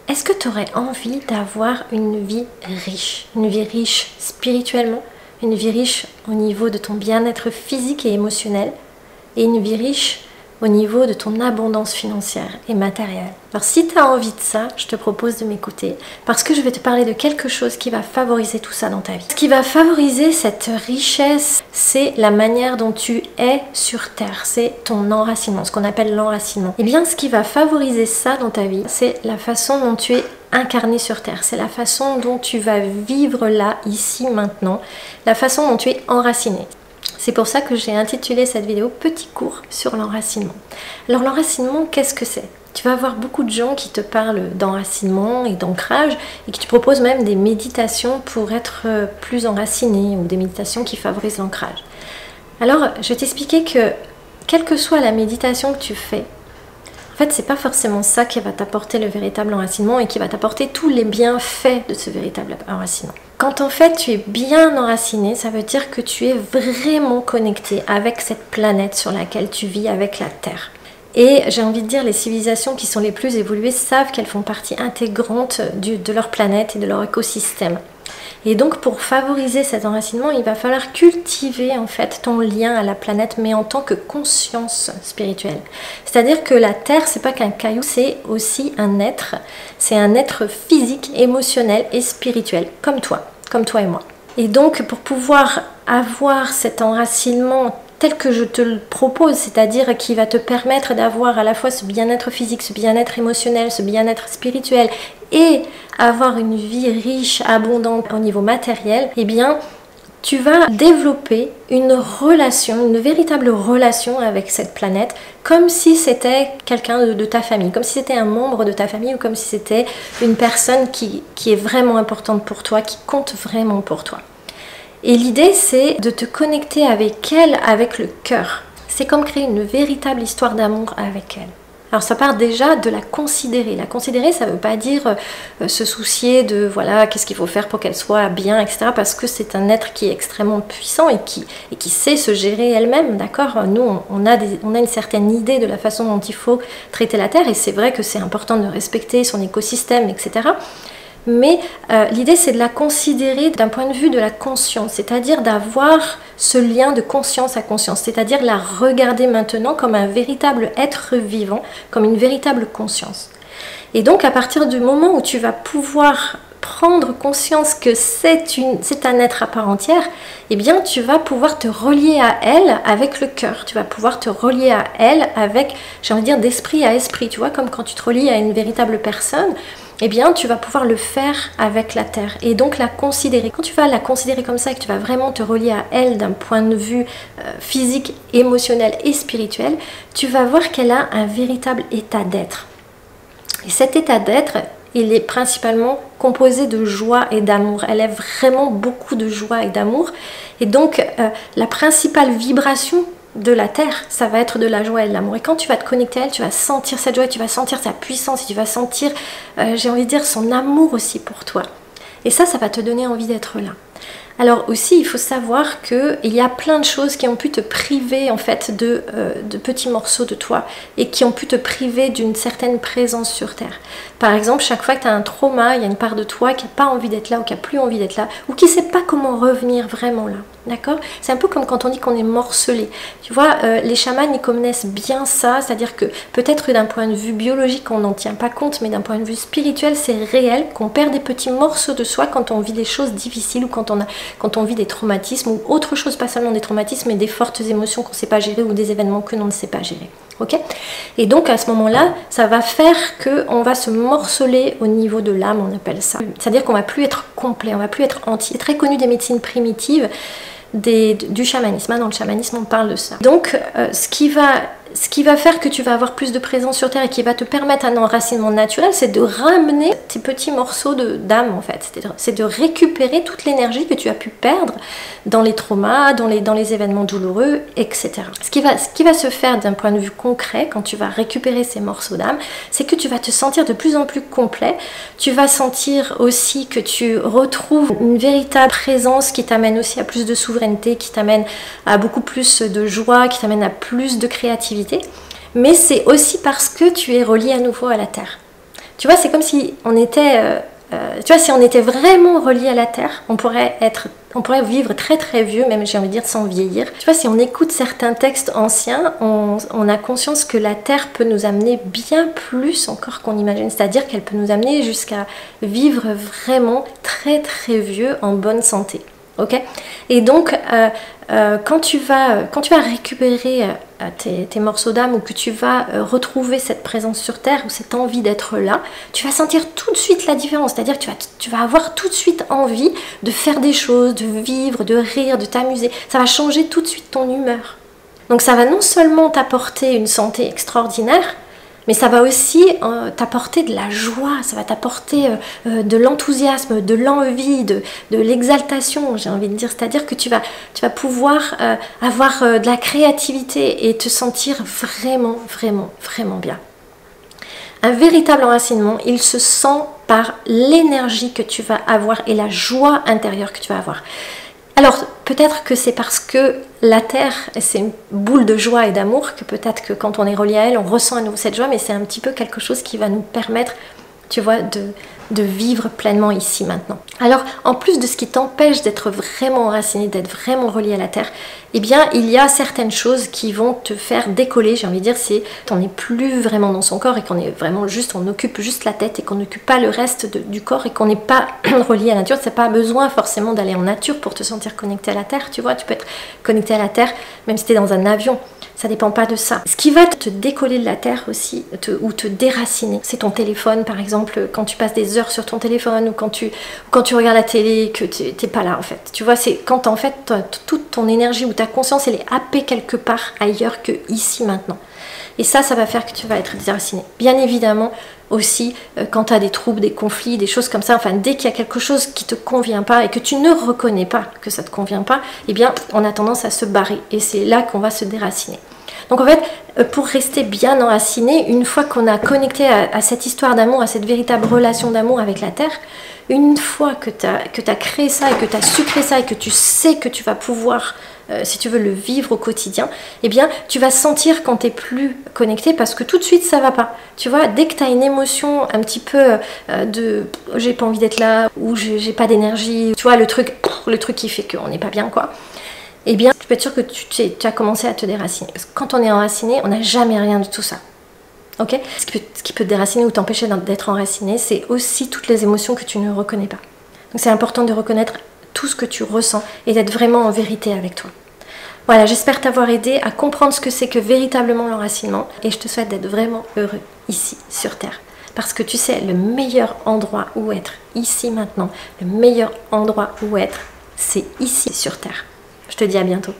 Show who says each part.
Speaker 1: est-ce que tu aurais envie d'avoir une vie riche spirituellement, une vie riche au niveau de ton bien-être physique et émotionnel, et une vie riche au niveau de ton abondance financière et matérielle? Alors si tu as envie de ça, je te propose de m'écouter parce que je vais te parler de quelque chose qui va favoriser tout ça dans ta vie. Ce qui va favoriser cette richesse, c'est la manière dont tu es sur Terre, c'est ton enracinement, ce qu'on appelle l'enracinement. Et bien ce qui va favoriser ça dans ta vie, c'est la façon dont tu es incarné sur Terre, c'est la façon dont tu vas vivre là, ici, maintenant, la façon dont tu es enraciné. C'est pour ça que j'ai intitulé cette vidéo « Petit cours sur l'enracinement ». Alors l'enracinement, qu'est-ce que c'est? Tu vas avoir beaucoup de gens qui te parlent d'enracinement et d'ancrage et qui te proposent même des méditations pour être plus enraciné ou des méditations qui favorisent l'ancrage. Alors, je vais t'expliquer que quelle que soit la méditation que tu fais, en fait, c'est pas forcément ça qui va t'apporter le véritable enracinement et qui va t'apporter tous les bienfaits de ce véritable enracinement. Quand en fait tu es bien enraciné, ça veut dire que tu es vraiment connecté avec cette planète sur laquelle tu vis, avec la Terre. Et j'ai envie de dire, les civilisations qui sont les plus évoluées savent qu'elles font partie intégrante de leur planète et de leur écosystème. Et donc pour favoriser cet enracinement, il va falloir cultiver en fait ton lien à la planète, mais en tant que conscience spirituelle. C'est-à-dire que la Terre, c'est pas qu'un caillou, c'est aussi un être. C'est un être physique, émotionnel et spirituel, comme toi et moi. Et donc pour pouvoir avoir cet enracinement tel que je te le propose, c'est-à-dire qui va te permettre d'avoir à la fois ce bien-être physique, ce bien-être émotionnel, ce bien-être spirituel et avoir une vie riche, abondante au niveau matériel, eh bien, tu vas développer une relation, une véritable relation avec cette planète, comme si c'était quelqu'un de ta famille, comme si c'était un membre de ta famille ou comme si c'était une personne qui est vraiment importante pour toi, qui compte vraiment pour toi. Et l'idée, c'est de te connecter avec elle, avec le cœur. C'est comme créer une véritable histoire d'amour avec elle. Alors ça part déjà de la considérer. La considérer, ça ne veut pas dire se soucier de voilà qu'est-ce qu'il faut faire pour qu'elle soit bien, etc. Parce que c'est un être qui est extrêmement puissant et qui sait se gérer elle-même, d'accord? Nous, on a une certaine idée de la façon dont il faut traiter la Terre et c'est vrai que c'est important de respecter son écosystème, etc. Mais l'idée, c'est de la considérer d'un point de vue de la conscience, c'est-à-dire d'avoir ce lien de conscience à conscience, c'est-à-dire la regarder maintenant comme un véritable être vivant, comme une véritable conscience. Et donc, à partir du moment où tu vas pouvoir prendre conscience que c'est un être à part entière, eh bien, tu vas pouvoir te relier à elle avec le cœur. Tu vas pouvoir te relier à elle avec, j'ai envie de dire, d'esprit à esprit. Tu vois, comme quand tu te relies à une véritable personne, eh bien, tu vas pouvoir le faire avec la Terre et donc la considérer. Quand tu vas la considérer comme ça et que tu vas vraiment te relier à elle d'un point de vue physique, émotionnel et spirituel, tu vas voir qu'elle a un véritable état d'être. Et cet état d'être, il est principalement composé de joie et d'amour. Elle a vraiment beaucoup de joie et d'amour. Et donc, la principale vibration de la Terre, ça va être de la joie et de l'amour. Et quand tu vas te connecter à elle, tu vas sentir cette joie, tu vas sentir sa puissance, et tu vas sentir, j'ai envie de dire, son amour aussi pour toi. Et ça va te donner envie d'être là. Alors aussi, il faut savoir qu'il y a plein de choses qui ont pu te priver en fait de petits morceaux de toi et qui ont pu te priver d'une certaine présence sur Terre. Par exemple, chaque fois que tu as un trauma, il y a une part de toi qui n'a pas envie d'être là ou qui n'a plus envie d'être là ou qui ne sait pas comment revenir vraiment là. D'accord? C'est un peu comme quand on dit qu'on est morcelé. Tu vois, les chamans, ils connaissent bien ça, c'est-à-dire que peut-être d'un point de vue biologique, on n'en tient pas compte, mais d'un point de vue spirituel, c'est réel qu'on perd des petits morceaux de soi quand on vit des choses difficiles ou quand on vit des traumatismes ou autre chose, pas seulement des traumatismes, mais des fortes émotions qu'on ne sait pas gérer ou des événements que l'on ne sait pas gérer. Okay? Et donc à ce moment-là, ça va faire qu'on va se morceler au niveau de l'âme, on appelle ça. C'est-à-dire qu'on ne va plus être complet, on ne va plus être entier. C'est très connu des médecines primitives, du chamanisme. Dans le chamanisme, on parle de ça. Donc, ce qui va faire que tu vas avoir plus de présence sur Terre et qui va te permettre un enracinement naturel, c'est de ramener tes petits morceaux d'âme, en fait. C'est de récupérer toute l'énergie que tu as pu perdre dans les traumas, dans les événements douloureux, etc. Ce qui va se faire d'un point de vue concret, quand tu vas récupérer ces morceaux d'âme, c'est que tu vas te sentir de plus en plus complet. Tu vas sentir aussi que tu retrouves une véritable présence qui t'amène aussi à plus de souveraineté, qui t'amène à beaucoup plus de joie, qui t'amène à plus de créativité. Mais c'est aussi parce que tu es relié à nouveau à la Terre. Tu vois, c'est comme si on était... tu vois, si on était vraiment relié à la terre, on pourrait vivre très très vieux, même j'ai envie de dire sans vieillir. Tu vois, si on écoute certains textes anciens, on a conscience que la terre peut nous amener bien plus encore qu'on imagine. C'est-à-dire qu'elle peut nous amener jusqu'à vivre vraiment très très vieux en bonne santé. Ok? Et donc, quand tu vas récupérer tes morceaux d'âme ou que tu vas retrouver cette présence sur Terre ou cette envie d'être là, tu vas sentir tout de suite la différence. C'est-à-dire que tu vas avoir tout de suite envie de faire des choses, de vivre, de rire, de t'amuser. Ça va changer tout de suite ton humeur. Donc ça va non seulement t'apporter une santé extraordinaire, mais ça va aussi t'apporter de la joie, ça va t'apporter de l'enthousiasme, de l'envie, de l'exaltation, j'ai envie de dire. C'est-à-dire que tu vas pouvoir avoir de la créativité et te sentir vraiment, vraiment, vraiment bien. Un véritable enracinement, il se sent par l'énergie que tu vas avoir et la joie intérieure que tu vas avoir. Alors, peut-être que c'est parce que la Terre, c'est une boule de joie et d'amour, que peut-être que quand on est relié à elle, on ressent à nouveau cette joie, mais c'est un petit peu quelque chose qui va nous permettre, tu vois, de vivre pleinement ici, maintenant. Alors, en plus de ce qui t'empêche d'être vraiment enraciné, d'être vraiment relié à la Terre, eh bien, il y a certaines choses qui vont te faire décoller, j'ai envie de dire, c'est qu'on n'est plus vraiment dans son corps et qu'on est vraiment juste, on occupe juste la tête et qu'on n'occupe pas le reste du corps et qu'on n'est pas relié à la nature. C'est pas besoin forcément d'aller en nature pour te sentir connecté à la Terre, tu vois, tu peux être connecté à la Terre même si tu es dans un avion. Ça dépend pas de ça. Ce qui va te décoller de la terre aussi, ou te déraciner, c'est ton téléphone par exemple, quand tu passes des heures sur ton téléphone ou quand tu regardes la télé et que t'es pas là en fait. Tu vois, c'est quand en fait toute ton énergie ou ta conscience elle est happée quelque part ailleurs que ici maintenant. Et ça va faire que tu vas être déraciné. Bien évidemment aussi quand tu as des troubles, des conflits, des choses comme ça, enfin dès qu'il y a quelque chose qui te convient pas et que tu ne reconnais pas que ça te convient pas, eh bien on a tendance à se barrer et c'est là qu'on va se déraciner. Donc en fait, pour rester bien enraciné, une fois qu'on a connecté à cette histoire d'amour, à cette véritable relation d'amour avec la Terre, une fois que tu as créé ça et que tu as sucré ça et que tu sais que tu vas pouvoir, si tu veux, le vivre au quotidien, eh bien tu vas sentir quand tu n'es plus connecté parce que tout de suite ça va pas. Tu vois, dès que tu as une émotion un petit peu de j'ai pas envie d'être là ou j'ai pas d'énergie, tu vois, le truc qui fait qu'on n'est pas bien quoi. Eh bien, tu peux être sûr que tu as commencé à te déraciner. Parce que quand on est enraciné, on n'a jamais rien de tout ça. Ok ? Ce qui peut te déraciner ou t'empêcher d'être enraciné, c'est aussi toutes les émotions que tu ne reconnais pas. Donc c'est important de reconnaître tout ce que tu ressens et d'être vraiment en vérité avec toi. Voilà, j'espère t'avoir aidé à comprendre ce que c'est que véritablement l'enracinement. Et je te souhaite d'être vraiment heureux ici, sur Terre. Parce que tu sais, le meilleur endroit où être, ici maintenant, le meilleur endroit où être, c'est ici, sur Terre. Je te dis à bientôt.